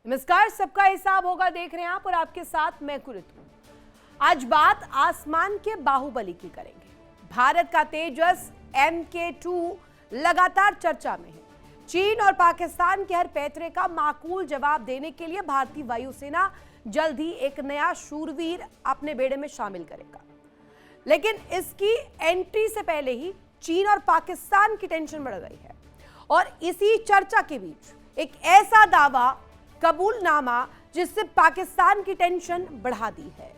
नमस्कार, सबका हिसाब होगा देख रहे हैं आप और आपके साथ मैं कुरित हूं। आज बात आसमान के बाहुबली की करेंगे। भारत का तेजस MK2 लगातार चर्चा में है। चीन और पाकिस्तान के हर पैतरे का माकूल जवाब देने के लिए भारतीय वायुसेना जल्द ही एक नया शूरवीर अपने बेड़े में शामिल करेगा। लेकिन इसकी एंट्री से पहले ही चीन और पाकिस्तान की टेंशन बढ़ गई है और इसी चर्चा के बीच एक ऐसा दावा कबूलनामा जिससे पाकिस्तान की टेंशन बढ़ा दी है।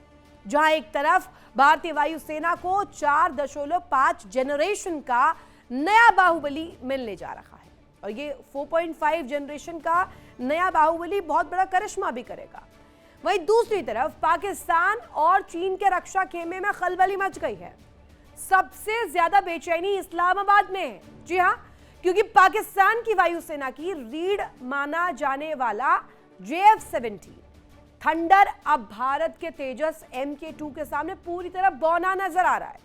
जहां एक तरफ भारतीय वायुसेना को 4.5 जनरेशन का नया बाहुबली मिलने जा रहा है और ये 4.5 जनरेशन का नया बाहुबली बहुत बड़ा करिश्मा भी करेगा। वहीं दूसरी तरफ पाकिस्तान और चीन के रक्षा खेमे में खलबली मच गई है। सबसे ज्यादा बेचैनी इस्लामाबाद में है। जी हां, क्योंकि पाकिस्तान की वायुसेना की रीढ़ माना जाने वाला JF-17 थंडर अब भारत के तेजस MK2 के सामने पूरी तरह बौना नजर आ रहा है।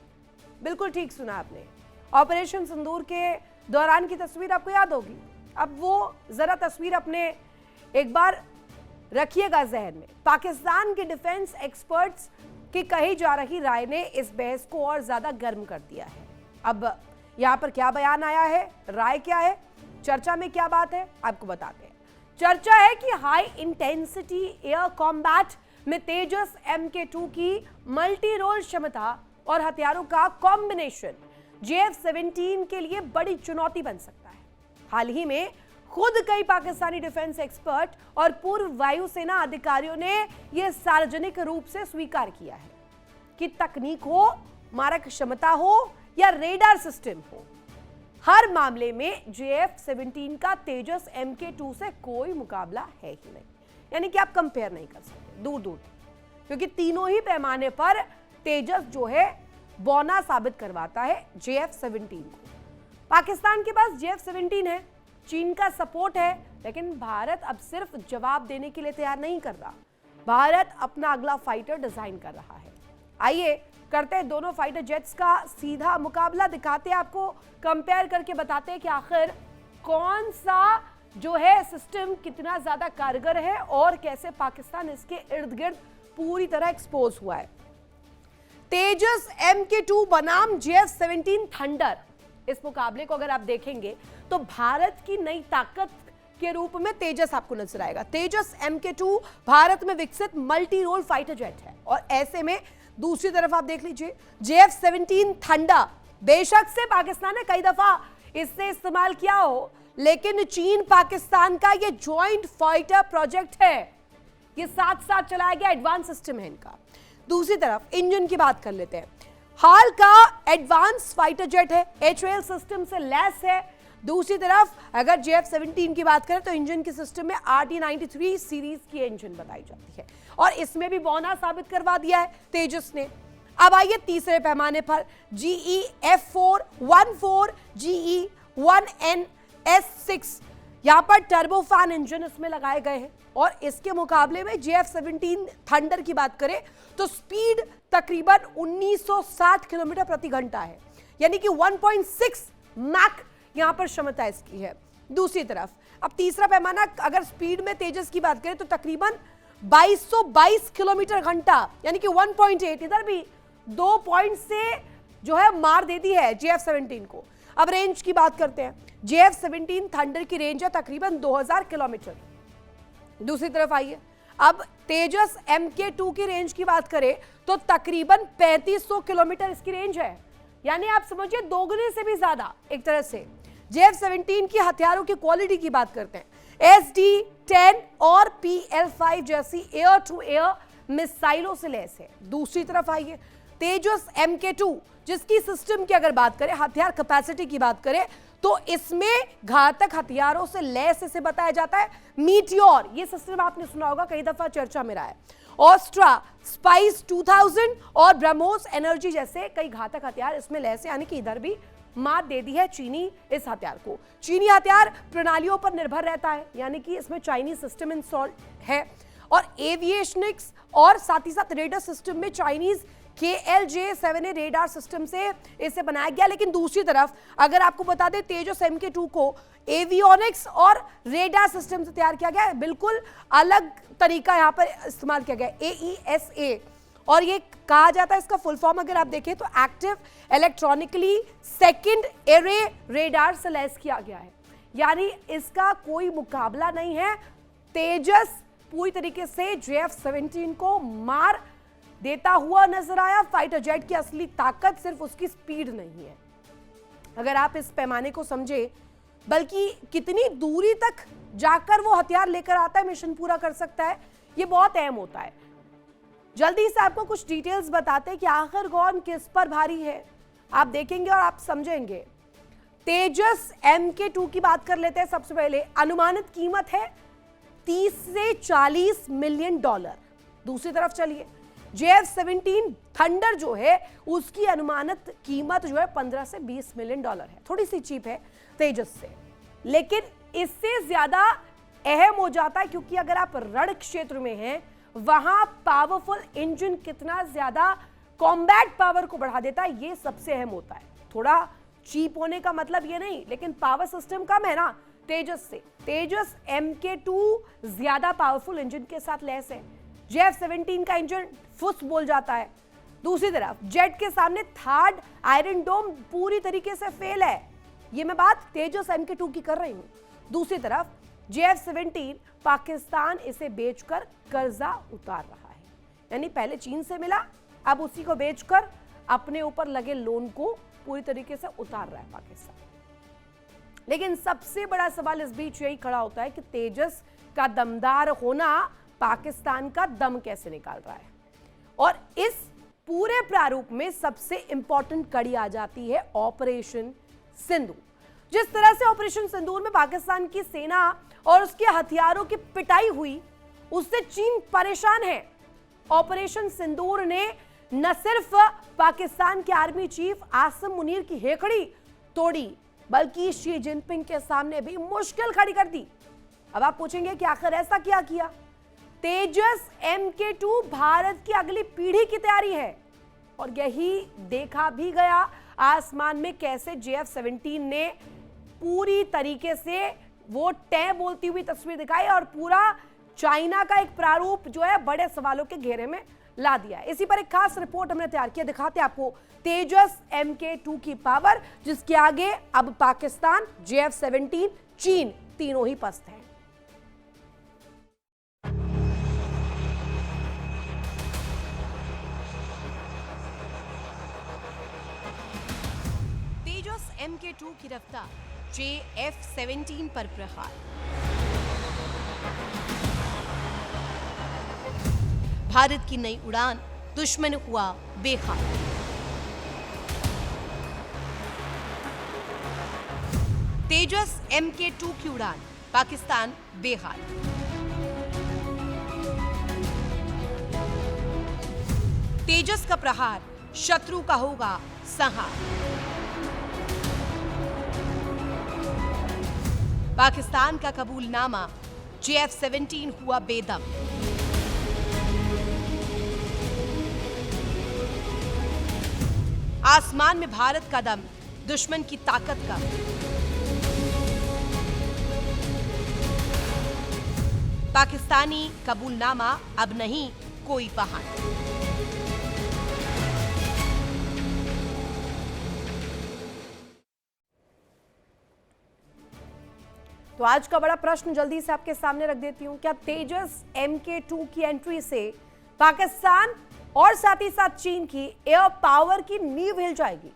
बिल्कुल ठीक सुना आपने। ऑपरेशन सिंदूर के दौरान की तस्वीर आपको याद होगी। अब वो जरा तस्वीर अपने एक बार रखिएगा जहन में। पाकिस्तान के डिफेंस एक्सपर्ट्स की कही जा रही राय ने इस बहस को और ज्यादा गर्म कर दिया है। अब यहां पर क्या बयान आया है, राय क्या है, चर्चा में क्या बात है, आपको बताते हैं। चर्चा है कि हाई इंटेंसिटी एयर कॉम्बैट में तेजस MK2 की मल्टी रोल क्षमता और हथियारों का कॉम्बिनेशन JF-17 के लिए बड़ी चुनौती बन सकता है। हाल ही में खुद कई पाकिस्तानी डिफेंस एक्सपर्ट और पूर्व वायुसेना अधिकारियों ने यह सार्वजनिक रूप से स्वीकार किया है कि तकनीक हो, मारक क्षमता हो या रेडार सिस्टम हो, हर मामले में JF-17 का तेजस MK2 से कोई मुकाबला है ही नहीं। यानी कि आप कंपेयर नहीं कर सकते दूर दूर, क्योंकि तीनों ही पैमाने पर तेजस जो है बौना साबित करवाता है JF-17 को। पाकिस्तान के पास JF-17 है, चीन का सपोर्ट है, लेकिन भारत अब सिर्फ जवाब देने के लिए तैयार नहीं कर रहा। भारत अपना अगला फाइटर डिजाइन कर रहा है। आइए करते हैं दोनों फाइटर जेट्स का सीधा मुकाबला, दिखाते हैं आपको, कंपेयर करके बताते हैं कि आखिर कौन सा जो है सिस्टम कितना ज्यादा कारगर है और कैसे पाकिस्तान इसके इर्द गिर्द पूरी तरह एक्सपोज हुआ है। तेजस MK2 बनाम JF-17 थंडर, इस मुकाबले को अगर आप देखेंगे तो भारत की नई ताकत के रूप में तेजस आपको नजर आएगा। तेजस MK2 भारत में विकसित मल्टी रोल फाइटर जेट है और ऐसे में दूसरी तरफ आप देख लीजिए JF-17 थंडर। बेशक से पाकिस्तान ने कई दफा इससे इस्तेमाल किया हो, लेकिन चीन पाकिस्तान का ये जॉइंट फाइटर प्रोजेक्ट है, ये साथ साथ चलाया गया एडवांस सिस्टम है इनका। दूसरी तरफ इंजन की बात कर लेते हैं। हाल का एडवांस फाइटर जेट है, HAL सिस्टम से लैस है। दूसरी तरफ अगर JF-17 की बात करें तो इंजन के सिस्टम में RT-93 सीरीज की इंजन बताई जाती है और इसमें भी बौना साबित करवा दिया है तेजस ने। अब आइए तीसरे पैमाने पर GE F414 GE 1NS6, यहां पर टर्बोफैन इंजन इसमें लगाए गए हैं और इसके मुकाबले में JF-17 थंडर की बात करें तो स्पीड तकरीबन 1960 किलोमीटर प्रति घंटा है, यानी कि 1.6 मैक यहां पर क्षमता इसकी है। दूसरी तरफ अब तीसरा पैमाना अगर स्पीड में तेजस की बात करें तो तकरीबन 2222 किलोमीटर घंटा, यानी कि 1.8, इधर भी 2 पॉइंट से जो है मार देती है JF-17 को। अब रेंज की बात करते हैं। JF-17 थंडर की रेंज है तकरीबन 2000 किलोमीटर। दूसरी तरफ आइए, अब तेजस MK2 की रेंज की बात करें तो तकरीबन 3500 किलोमीटर इसकी रेंज है, यानी आप समझिए दोगुने से भी ज्यादा एक तरह से। JF-17 की हथियारों की क्वालिटी की बात करते हैं। SD-10 और PL-5 जैसी एयर टू एयर मिसाइलों से लैस है। दूसरी तरफ आइए, तेजस MK2 जिसकी सिस्टम की अगर बात करें, हथियार कैपेसिटी की बात करें तो इसमें घातक हथियारों से लैस इसे बताया जाता है। मीटियोर, ये सिस्टम आपने सुना होगा, कई दफा चर्चा में रहा है। ऑस्ट्रा, स्पाइस 2000 और ब्रह्मोस एनर्जी जैसे कई घातक हथियार इसमें लैस है, यानी कि इधर भी मात दे दी है चीनी इस हथियार को। चीनी हथियार प्रणालियों पर निर्भर रहता है, यानी कि इसमें चाइनीज सिस्टम इंस्टॉल है और एविएशनिक्स और साथ ही साथ रेडर सिस्टम में चाइनीज KLJ-7A रेडार सिस्टम से इसे बनाया गया। लेकिन दूसरी तरफ अगर आपको बता दें, तेजस MK2 को एवियोनिक्स और रेडार सिस्टम से तैयार किया गया है। बिल्कुल अलग तरीका यहाँ पर इस्तेमाल किया गया है, AESA, और ये कहा जाता है, इसका फुल फॉर्म अगर आप देखें तो active electronically second array radar से लैस किया गया है। यानी इसका कोई मुकाबला नहीं है। तेजस पूरी तरीके से JF-17 को मार देता हुआ नजर आया। फाइटर जेट की असली ताकत सिर्फ उसकी स्पीड नहीं है, अगर आप इस पैमाने को समझे, बल्कि कितनी दूरी तक जाकर वो हथियार लेकर आता है, मिशन पूरा कर सकता है, ये बहुत अहम होता है। जल्दी से आपको कुछ डिटेल्स बताते हैं कि आखिर कौन किस पर भारी है, आप देखेंगे और आप समझेंगे। तेजस MK2 की बात कर लेते हैं। सबसे पहले अनुमानित कीमत है 30 से 40 मिलियन डॉलर। दूसरी तरफ चलिए, JF-17 थंडर जो है उसकी अनुमानित कीमत जो है 15 से 20 मिलियन डॉलर है। थोड़ी सी चीप है तेजस से, लेकिन इससे ज्यादा अहम हो जाता है, क्योंकि अगर आप रण क्षेत्र में हैं, वहां पावरफुल इंजन कितना ज्यादा कॉम्बैट पावर को बढ़ा देता है, ये सबसे अहम होता है। थोड़ा चीप होने का मतलब ये नहीं, लेकिन पावर सिस्टम कम है ना तेजस से। तेजस MK2 ज्यादा पावरफुल इंजन के साथ लैस है। JF-17 का इंजन फुस बोल जाता है। दूसरी तरफ जेट के सामने थर्ड आयरन डोम पूरी तरीके से फेल है। ये मैं बात तेजस MK2 की कर रही हूं। दूसरी तरफ JF-17 पाकिस्तान इसे बेचकर कर्जा उतार रहा है, यानी पहले चीन से मिला, अब उसी को बेचकर अपने ऊपर लगे लोन को पूरी तरीके से उतार रहा है पाकिस्तान। लेकिन सबसे बड़ा सवाल इस बीच यही खड़ा होता है कि तेजस का दमदार होना पाकिस्तान का दम कैसे निकाल रहा है। और इस पूरे प्रारूप में सबसे इंपॉर्टेंट कड़ी आ जाती है ऑपरेशन सिंदूर। जिस तरह से ऑपरेशन सिंदूर में पाकिस्तान की सेना और उसके हथियारों की पिटाई हुई, उससे चीन परेशान है। ऑपरेशन सिंदूर ने न सिर्फ पाकिस्तान के आर्मी चीफ आसिम मुनीर की हेकड़ी तोड़ी, बल्कि शी जिनपिंग के सामने भी मुश्किल खड़ी कर दी। अब आप पूछेंगे कि आखिर ऐसा क्या किया? तेजस MK2 भारत की अगली पीढ़ी की तैयारी है, और यही देखा भी गया आसमान में कैसे JF-17 ने पूरी तरीके से वो टै बोलती हुई तस्वीर दिखाई और पूरा चाइना का एक प्रारूप जो है बड़े सवालों के घेरे में ला दिया है। इसी पर एक खास रिपोर्ट हमने तैयार किया, दिखाते हैं आपको तेजस MK2 की पावर, जिसके आगे अब पाकिस्तान, JF-17, चीन तीनों ही पस्त हैं। तेजस MK2 की रफ्तार, JF-17 पर प्रहार। भारत की नई उड़ान, दुश्मन हुआ बेहाल। तेजस MK2 की उड़ान, पाकिस्तान बेहाल। तेजस का प्रहार, शत्रु का होगा संहार। पाकिस्तान का कबूलनामा, JF-17 हुआ बेदम। आसमान में भारत का दम, दुश्मन की ताकत का। पाकिस्तानी कबूलनामा अब नहीं कोई बहाना। तो आज का बड़ा प्रश्न जल्दी से आपके सामने रख देती हूं, क्या तेजस MK2 की एंट्री से पाकिस्तान और साथ ही साथ चीन की एयर पावर की नींव हिल जाएगी?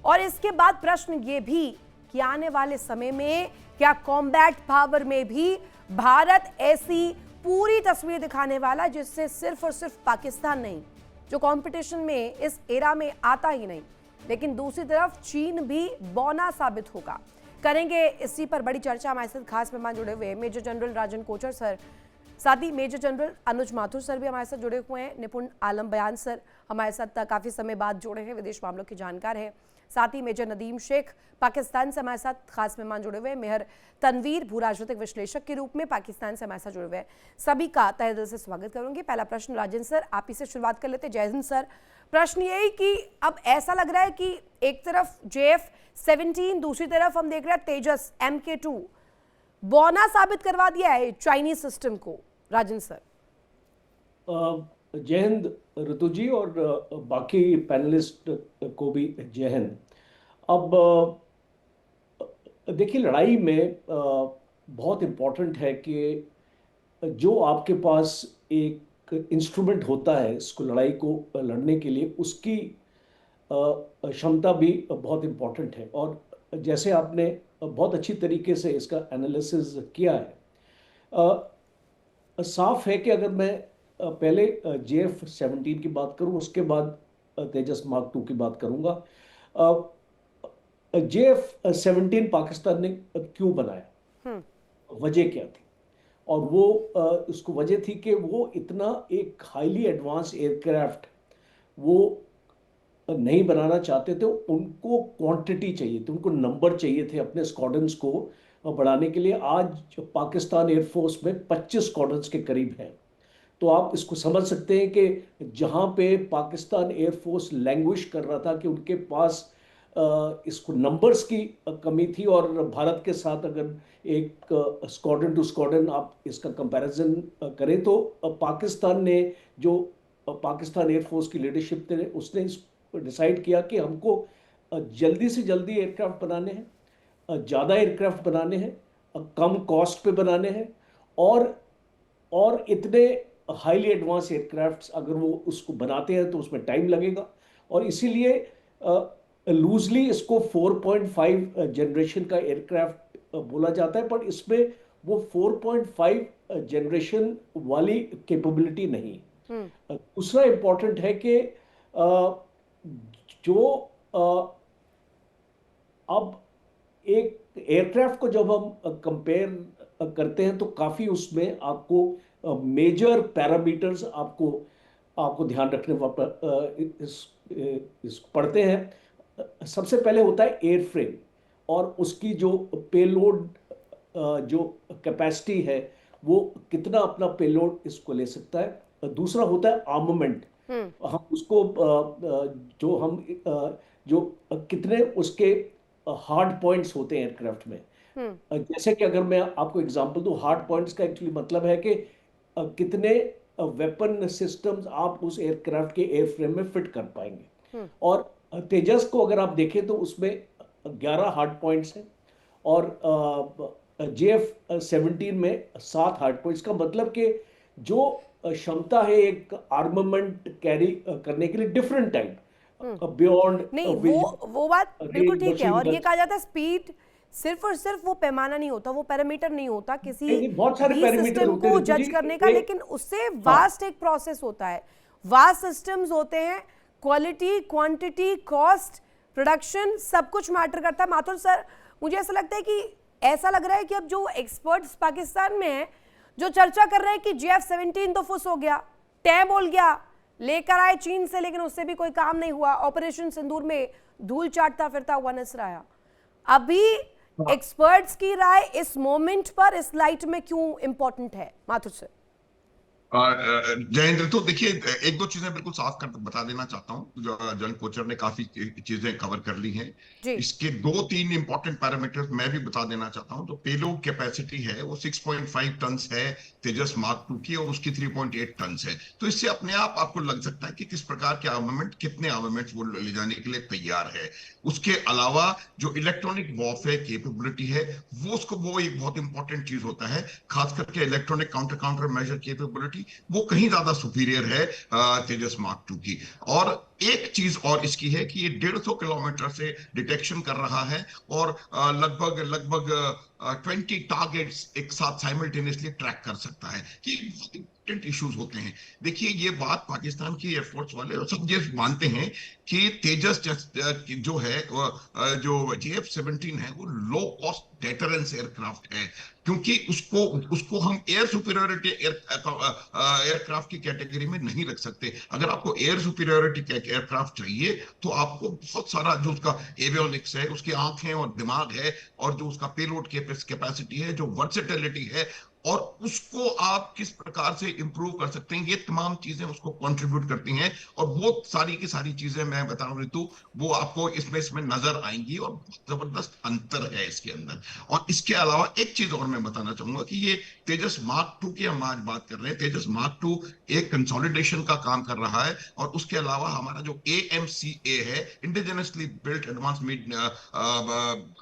और इसके बाद प्रश्न ये भी कि आने वाले समय में क्या कॉम्बैट पावर में भी भारत ऐसी पूरी तस्वीर दिखाने वाला जिससे सिर्फ और सिर्फ पाकिस्तान नहीं, जो कंपटीशन में इस एरा में आता ही नहीं, लेकिन दूसरी तरफ चीन भी बौना साबित होगा। करेंगे इसी पर बड़ी चर्चा। हमारे साथ खास मेहमान जुड़े हुए हैं, मेजर जनरल राजन कोचर सर, साथ ही मेजर जनरल अनुज माथुर सर भी हमारे साथ जुड़े हुए हैं। निपुण आलम बयान सर हमारे साथ काफ़ी समय बाद जुड़े हैं, विदेश मामलों के जानकार हैं। साथ ही मेजर नदीम शेख पाकिस्तान से हमारे साथ खास मेहमान जुड़े हुए हैं, मेहर तनवीर भू राजनीतिक विश्लेषक के रूप में पाकिस्तान से हमारे साथ जुड़े हुए हैं। सभी का तहे दिल से स्वागत करूंगी। पहला प्रश्न राजेंद्र सर आप ही से शुरुआत कर लेते हैं। जय हिंद सर, प्रश्न यही कि अब ऐसा लग रहा है कि एक तरफ JF-17, दूसरी तरफ हम देख रहे हैं तेजस MK2 बौना साबित करवा दिया है चाइनीज सिस्टम को। राजेंद्र सर। जय हिंद ऋतु जी, और बाकी पैनलिस्ट को भी जय हिंद। अब देखिए, लड़ाई में बहुत इम्पोर्टेंट है कि जो आपके पास एक इंस्ट्रूमेंट होता है इसको लड़ाई को लड़ने के लिए, उसकी क्षमता भी बहुत इम्पोर्टेंट है। और जैसे आपने बहुत अच्छी तरीके से इसका एनालिसिस किया है, साफ है कि अगर मैं पहले JF-17 की बात करूं, उसके बाद तेजस मार्क 2 की बात करूंगा। JF-17 पाकिस्तान ने क्यों बनाया, वजह क्या थी? और वो उसको वजह थी कि वो इतना एक हाईली एडवांस एयरक्राफ्ट वो नहीं बनाना चाहते थे। उनको क्वांटिटी चाहिए थी, उनको नंबर चाहिए थे अपने स्क्वाड्रन्स को बढ़ाने के लिए। आज पाकिस्तान एयरफोर्स में 25 स्क्वाड्रन्स के करीब हैं। तो आप इसको समझ सकते हैं कि जहाँ पे पाकिस्तान एयरफोर्स लैंग्विश कर रहा था कि उनके पास इसको नंबर्स की कमी थी, और भारत के साथ अगर एक स्क्वाड्रन टू स्क्वाड्रन आप इसका कंपैरिजन करें तो पाकिस्तान ने जो पाकिस्तान एयरफोर्स की लीडरशिप थे, उसने डिसाइड किया कि हमको जल्दी से जल्दी एयरक्राफ्ट बनाने हैं, ज़्यादा एयरक्राफ्ट बनाने हैं, कम कॉस्ट पे बनाने हैं, और इतने हाईली एडवांस एयरक्राफ्ट्स अगर वो उसको बनाते हैं तो उसमें टाइम लगेगा। और इसीलिए लूजली इसको 4.5 जनरेशन का एयरक्राफ्ट बोला जाता है, पर इसमें वो 4.5 जनरेशन वाली कैपेबिलिटी नहीं। दूसरा इंपॉर्टेंट है कि जो अब एक एयरक्राफ्ट को जब हम कंपेयर करते हैं तो काफ़ी उसमें आपको मेजर पैरामीटर्स आपको ध्यान रखने पड़ते हैं। सबसे पहले होता है एयरफ्रेम और उसकी जो पेलोड जो कैपेसिटी है वो कितना अपना पेलोड इसको ले सकता है। दूसरा होता है आर्ममेंट, हम उसको जो कितने उसके हार्ड पॉइंट्स होते हैं एयरक्राफ्ट में। जैसे कि अगर मैं आपको एग्जांपल दूं, हार्ड पॉइंट्स का एक्चुअली मतलब है कि कितने वेपन सिस्टम्स आप उस एयरक्राफ्ट के एयरफ्रेम में फिट कर पाएंगे। और तेजस को अगर आप देखें तो उसमें 11 हार्ड पॉइंट्स हैं और JF-17 में 7 हार्ड पॉइंट्स। का मतलब कि जो क्षमता है एक आर्ममेंट कैरी करने के लिए डिफरेंट टाइप बियॉन्ड नहीं, वो बात बिल्कुल ठीक है। और ये कहा जाता है स्पीड सिर्फ और सिर्फ वो पैमाना नहीं होता, वो पैरामीटर नहीं होता किसी बहुत सारे पैरामीटर सिस्टम को जज करने का, लेकिन उससे वास्ट एक प्रोसेस होता है। वास्ट सिस्टम्स होते हैं, क्वालिटी, क्वांटिटी, कॉस्ट, प्रोडक्शन सब कुछ मैटर करता है। माथुर सर, मुझे ऐसा लगता है कि ऐसा लग रहा है कि अब जो एक्सपर्ट्स पाकिस्तान में हैं जो चर्चा कर रहे हैं कि JF-17 तो फुस हो गया, टै बोल गया, लेकर आए चीन से, लेकिन उससे भी कोई काम नहीं हुआ। ऑपरेशन सिंदूर में धूल चाटता फिरता हुआ नजर आया। अभी एक्सपर्ट्स की राय इस मोमेंट पर, इस लाइट में क्यों इंपॉर्टेंट है माथुर सर? जयेंद्र, तो देखिए एक दो चीजें बिल्कुल साफ कर बता देना चाहता हूँ। जन कोचर ने काफी चीजें कवर कर ली हैं। इसके 2-3 इंपॉर्टेंट पैरामीटर्स मैं भी बता देना चाहता हूँ। तो पेलोड कैपेसिटी है वो 6.5 टन है तेजस मार्क 2 की, और उसकी 3.8 टन है। तो इससे अपने आप आपको लग सकता है कि किस प्रकार के आर्मामेंट, कितने आर्मामेंट वो ले जाने के लिए तैयार है। उसके अलावा जो इलेक्ट्रॉनिक वॉरफेयर कैपेबिलिटी है वो एक बहुत इंपॉर्टेंट चीज होता है। खास करके इलेक्ट्रॉनिक काउंटर मेजर कैपेबिलिटी वो कहीं ज्यादा सुपीरियर है तेजस मार्क 2 की। और एक चीज और इसकी है कि ये 150 किलोमीटर से डिटेक्शन कर रहा है, और लगभग 20 टारगेट्स एक साथ साइमल्टेनियसली ट्रैक कर सकता है। कि इंपॉर्टेंट इश्यूज होते हैं। देखिए, ये बात पाकिस्तान की एयरफोर्स वाले सब ये मानते हैं कि तेजस जो है जो JF-17 है वो लो कॉस्ट डेटरेंस एयरक्राफ्ट है, क्योंकि उसको हम एयर सुपीरियरिटी एयरक्राफ्ट की कैटेगरी में नहीं रख सकते। अगर आपको एयर सुपीरियरिटी एयरक्राफ्ट चाहिए तो आपको बहुत सारा जो उसका एवियोनिक्स है, उसकी आंखें और दिमाग है, और जो उसका पेलोड कैपेसिटी है, जो वर्सेटिलिटी है, और उसको आप किस प्रकार से इंप्रूव कर सकते हैं, ये तमाम चीजें उसको कंट्रीब्यूट करती हैं। और वो सारी की सारी चीजें मैं बता रहा हूं ऋतु, वो आपको इसमें नजर आएंगी, और जबरदस्त अंतर है इसके अंदर। और इसके अलावा एक चीज और मैं बताना चाहूंगा कि ये तेजस मार्क 2 की हम आज बात कर रहे हैं। तेजस मार्क 2 एक कंसोलिडेशन का काम कर रहा है, और उसके अलावा हमारा जो AMCA है, indigenously built advance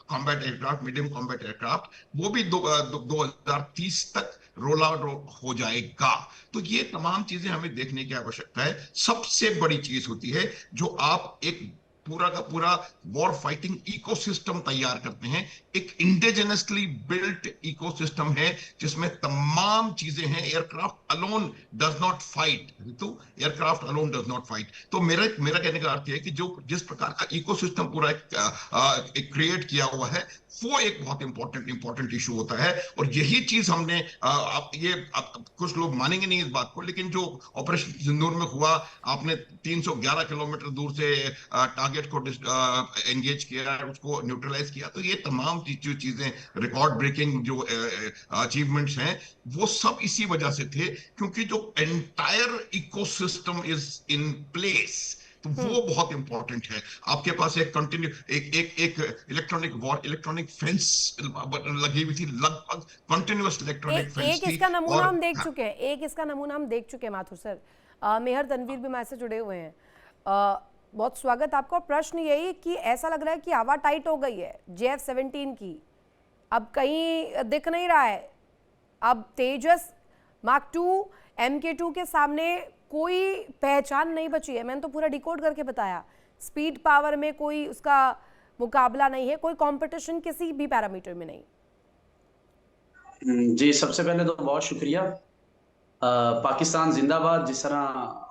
combat aircraft, medium combat aircraft, वो भी 2030 तक रोल आउट हो जाएगा। तो ये तमाम चीजें हमें देखने की आवश्यकता है। सबसे बड़ी चीज होती है जो आप एक पूरा का पूरा वॉर फाइटिंग इकोसिस्टम तैयार करते हैं। एक इंडिजिनसली बिल्ट इकोसिस्टम है जिसमें तमाम चीजें हैं। Aircraft alone does not fight, तो aircraft alone does not fight. तो मेरा कहने का अर्थ है कि जो जिस प्रकार का इकोसिस्टम पूरा एक क्रिएट किया हुआ है, वो एक बहुत इंपॉर्टेंट इशू होता है। और यही चीज हमने कुछ लोग मानेंगे नहीं इस बात को, लेकिन जो ऑपरेशन सिंदूर में हुआ, आपने 311 किलोमीटर दूर से टारगेट को एंगेज किया, उसको न्यूट्रलाइज किया, तो ये तमाम जो चीजें रिकॉर्ड ब्रेकिंग जो अचीवमेंट्स हैं, वो सब इसी वजह से थे, क्योंकि जो entire ecosystem is in place, तो वो बहुत इंपॉर्टेंट है। आपके पास एक कंटिन्यू एक इलेक्ट्रॉनिक फेंस लगी हुई थी, लगभग कंटिन्यूअस इलेक्ट्रॉनिक फेंस थी। इसका नमूना हम देख चुके हैं, इसका नमूना हम देख चुके हैं माथुर सर। मेहर तनवीर भी हमारे से जुड़े हुए हैं। बहुत स्वागत आपका। प्रश्न यही कि ऐसा लग रहा है कि हवा टाइट हो गई है JF-17 की, अब कहीं दिख नहीं रहा है। अब तेजस मार्क 2 MK2 के सामने कोई पहचान नहीं बची है। मैंने तो पूरा डिकोड करके बताया। स्पीड पावर में कोई उसका मुकाबला नहीं है, कोई कंपटीशन किसी भी पैरामीटर में नहीं। जी, सबसे पहले तो बहुत शुक्रिया। पाकिस्तान जिंदाबाद, जिस तरह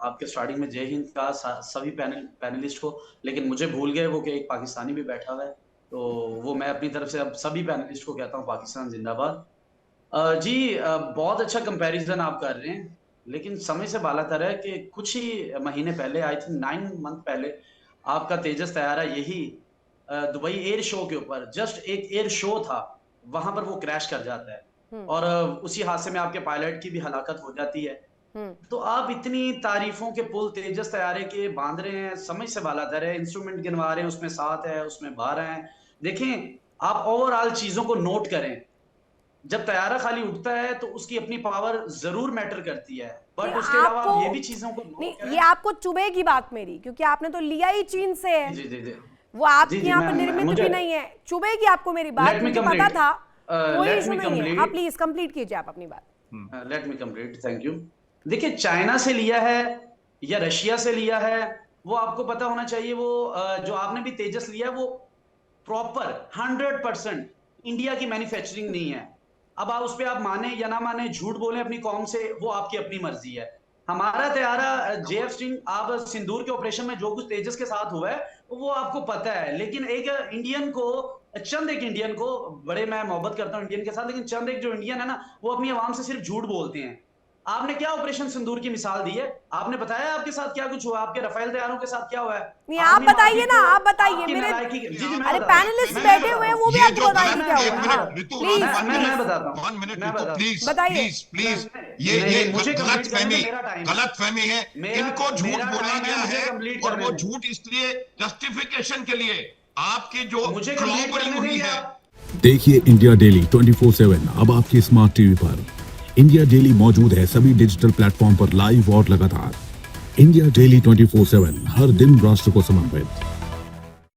आपके स्टार्टिंग में जय हिंद कहा सभी पैनलिस्ट को, लेकिन मुझे भूल गए वो कि एक पाकिस्तानी भी बैठा हुआ है, तो वो मैं अपनी तरफ से अब सभी पैनलिस्ट को कहता हूँ पाकिस्तान जिंदाबाद। जी, बहुत अच्छा कंपैरिजन आप कर रहे हैं, लेकिन समय से बालातर है कि कुछ ही महीने पहले, आई थिंक 9 मंथ पहले, आपका तेजस तैयारा यही दुबई एयर शो के ऊपर, जस्ट एक एयर शो था, वहां पर वो क्रैश कर जाता है, और उसी हादसे में आपके पायलट की भी हलाकत हो जाती है। तो आप इतनी तारीफों के पुल तेजस तैयारे के बांध रहे हैं, समझ से बालातर है, इंस्ट्रूमेंट गिनवा रहे हैं, उसमें 7 है, उसमें 12 है। देखें, आप ओवरऑल चीजों को नोट करें। जब तैयारा खाली उठता है तो उसकी अपनी पावर जरूर मैटर करती है, बट उसके अलावा ये भी चीजों को नोट करें। ये आपको चुभेगी बात मेरी, क्योंकि आपने तो लिया ही चीन से है। जी। वो आपके यहाँ पर निर्मित भी नहीं है। चुभेगी आपको मेरी बात, मुझे पता था। कोई इशू नहीं है। हाँ, प्लीज कंप्लीट कीजिए आप अपनी बात। Let me complete, thank you. देखिए, चाइना से लिया है या रशिया से लिया है, वो आपको पता होना चाहिए। वो जो आपने भी तेजस लिया है, वो प्रॉपर 100% इंडिया की मैन्युफैक्चरिंग नहीं है। अब आप उस पर आप माने या ना माने, झूठ बोले अपनी कौम से, वो आपकी अपनी मर्जी है। हमारा तैयारा JF-17, आप सिंदूर के ऑपरेशन में जो कुछ तेजस के साथ हुआ है वो आपको पता है, लेकिन एक इंडियन को, बड़े मैं मोहब्बत करता हूं इंडियन के साथ, लेकिन चंद एक जो इंडियन है ना, वो अपनी आवाम से सिर्फ झूठ बोलते हैं। आपने क्या ऑपरेशन सिंदूर की मिसाल दी है? आपने बताया आपके साथ क्या कुछ हुआ, आपके रफेल तैयारों के साथ क्या हुआ है? नहीं, आप बताइए ना, आप बताइए। मेरे अरे पैनलिस्ट बैठे हुए हैं, वो भी आपको बताएंगे क्या हुआ। मैं बताता हूं, 1 मिनट प्लीज, बताइए प्लीज। ये गलतफहमी है। इनको झूठ बोला गया है, और वो झूठ इसलिए जस्टिफिकेशन के लिए आपकी जो क्लॉबरिंग हुई है। देखिए इंडिया डेली 24/7 अब आपकी स्मार्ट टीवी पर। इंडिया डेली मौजूद है सभी डिजिटल प्लेटफॉर्म पर लाइव और लगातार। इंडिया डेली 24/7 हर दिन राष्ट्र को समर्पित।